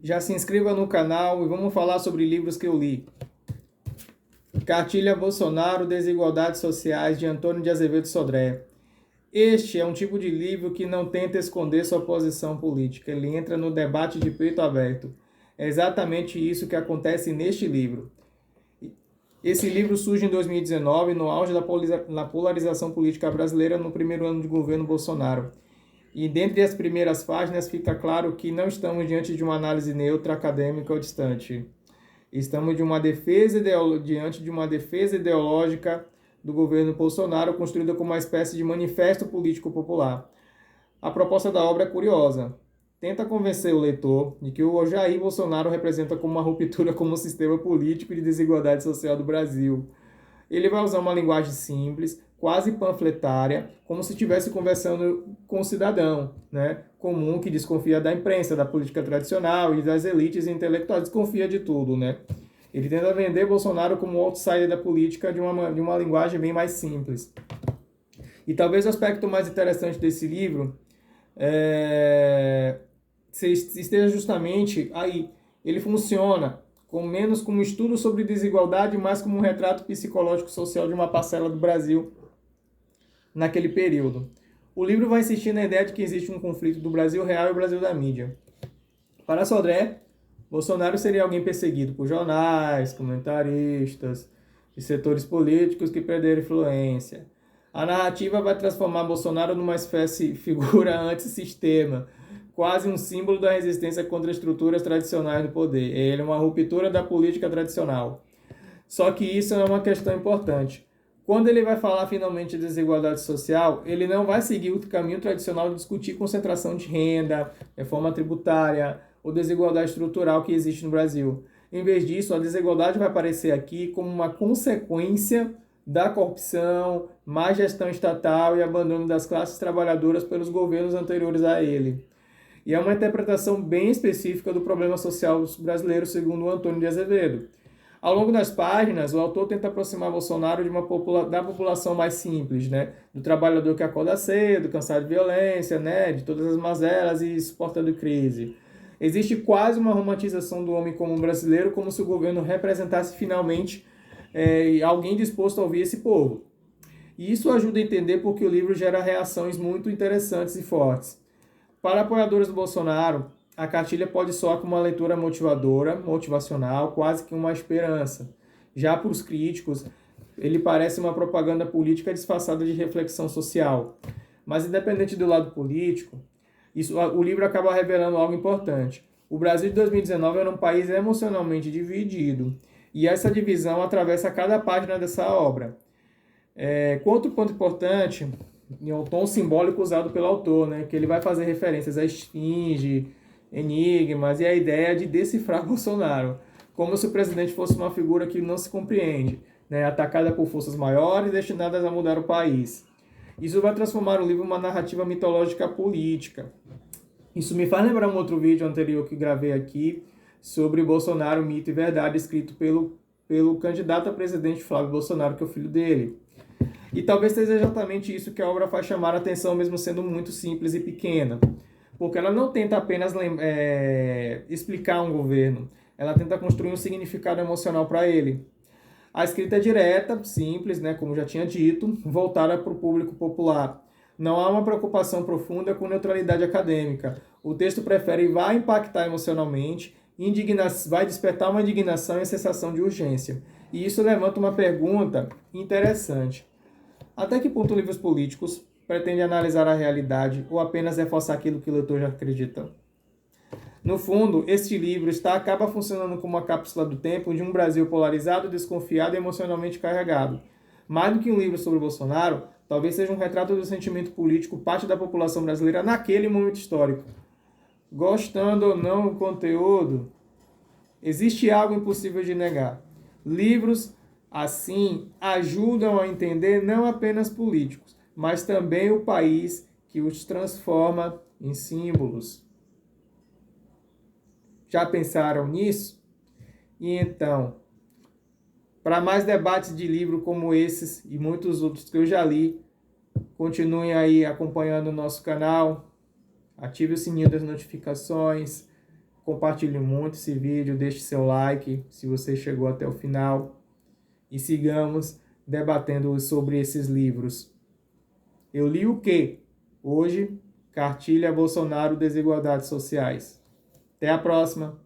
Já se inscreva no canal e vamos falar sobre livros que eu li. Cartilha Bolsonaro, Desigualdades Sociais, de Antônio de Azevedo Sodré. Este é um tipo de livro que não tenta esconder sua posição política, ele entra no debate de peito aberto. É exatamente isso que acontece neste livro. Esse livro surge em 2019, no auge da polarização política brasileira no primeiro ano de governo Bolsonaro. E dentre as primeiras páginas fica claro que não estamos diante de uma análise neutra, acadêmica ou distante. Estamos diante de uma defesa ideológica do governo Bolsonaro, construída como uma espécie de manifesto político popular. A proposta da obra é curiosa. Tenta convencer o leitor de que o Jair Bolsonaro representa como uma ruptura como o sistema político e de desigualdade social do Brasil. Ele vai usar uma linguagem simples, quase panfletária, como se estivesse conversando com um cidadão, né, comum que desconfia da imprensa, da política tradicional e das elites intelectuais, desconfia de tudo, né? Ele tenta vender Bolsonaro como outsider da política de uma linguagem bem mais simples. E talvez o aspecto mais interessante desse livro esteja justamente aí. Ele funciona com menos como estudo sobre desigualdade, mais como um retrato psicológico social de uma parcela do Brasil naquele período. O livro vai insistir na ideia de que existe um conflito do Brasil real e o Brasil da mídia. Para Sodré, Bolsonaro seria alguém perseguido por jornais, comentaristas e setores políticos que perderam influência. A narrativa vai transformar Bolsonaro numa espécie de figura antissistema, quase um símbolo da resistência contra estruturas tradicionais do poder. Ele é uma ruptura da política tradicional. Só que isso é uma questão importante. Quando ele vai falar finalmente de desigualdade social, ele não vai seguir o caminho tradicional de discutir concentração de renda, reforma tributária ou desigualdade estrutural que existe no Brasil. Em vez disso, a desigualdade vai aparecer aqui como uma consequência da corrupção, má gestão estatal e abandono das classes trabalhadoras pelos governos anteriores a ele. E é uma interpretação bem específica do problema social brasileiro, segundo o Antônio de Azevedo. Ao longo das páginas, o autor tenta aproximar Bolsonaro da população mais simples, né? Do trabalhador que acorda cedo, cansado de violência, né? De todas as mazelas e suportando crise. Existe quase uma romantização do homem comum brasileiro, como se o governo representasse finalmente alguém disposto a ouvir esse povo. E isso ajuda a entender porque o livro gera reações muito interessantes e fortes. Para apoiadores do Bolsonaro, a cartilha pode soar como uma leitura motivadora, motivacional, quase que uma esperança. Já para os críticos, ele parece uma propaganda política disfarçada de reflexão social. Mas independente do lado político, o livro acaba revelando algo importante. O Brasil de 2019 era um país emocionalmente dividido, e essa divisão atravessa cada página dessa obra. Outro ponto importante é o tom simbólico usado pelo autor, né, que ele vai fazer referências à esfinge, enigmas e a ideia de decifrar Bolsonaro, como se o presidente fosse uma figura que não se compreende, né, atacada por forças maiores destinadas a mudar o país. Isso vai transformar o livro em uma narrativa mitológica política. Isso me faz lembrar um outro vídeo anterior que gravei aqui sobre Bolsonaro, mito e verdade, escrito pelo candidato a presidente Flávio Bolsonaro, que é o filho dele. E talvez seja exatamente isso que a obra faz chamar a atenção, mesmo sendo muito simples e pequena. Porque ela não tenta apenas explicar um governo, ela tenta construir um significado emocional para ele. A escrita é direta, simples, né, como já tinha dito, voltada para o público popular. Não há uma preocupação profunda com neutralidade acadêmica. O texto vai impactar emocionalmente, vai despertar uma indignação e a sensação de urgência. E isso levanta uma pergunta interessante. Até que ponto livros políticos pretendem analisar a realidade ou apenas reforçar aquilo que o leitor já acredita? No fundo, este livro acaba funcionando como uma cápsula do tempo de um Brasil polarizado, desconfiado e emocionalmente carregado. Mais do que um livro sobre Bolsonaro, talvez seja um retrato do sentimento político parte da população brasileira naquele momento histórico. Gostando ou não do conteúdo, existe algo impossível de negar. Livros, assim, ajudam a entender não apenas políticos, mas também o país que os transforma em símbolos. Já pensaram nisso? E então, para mais debates de livro como esses e muitos outros que eu já li, continuem aí acompanhando o nosso canal, ative o sininho das notificações, compartilhe muito esse vídeo, deixe seu like se você chegou até o final e sigamos debatendo sobre esses livros. Eu li o quê? Hoje, Cartilha Bolsonaro, Desigualdades Sociais. Até a próxima!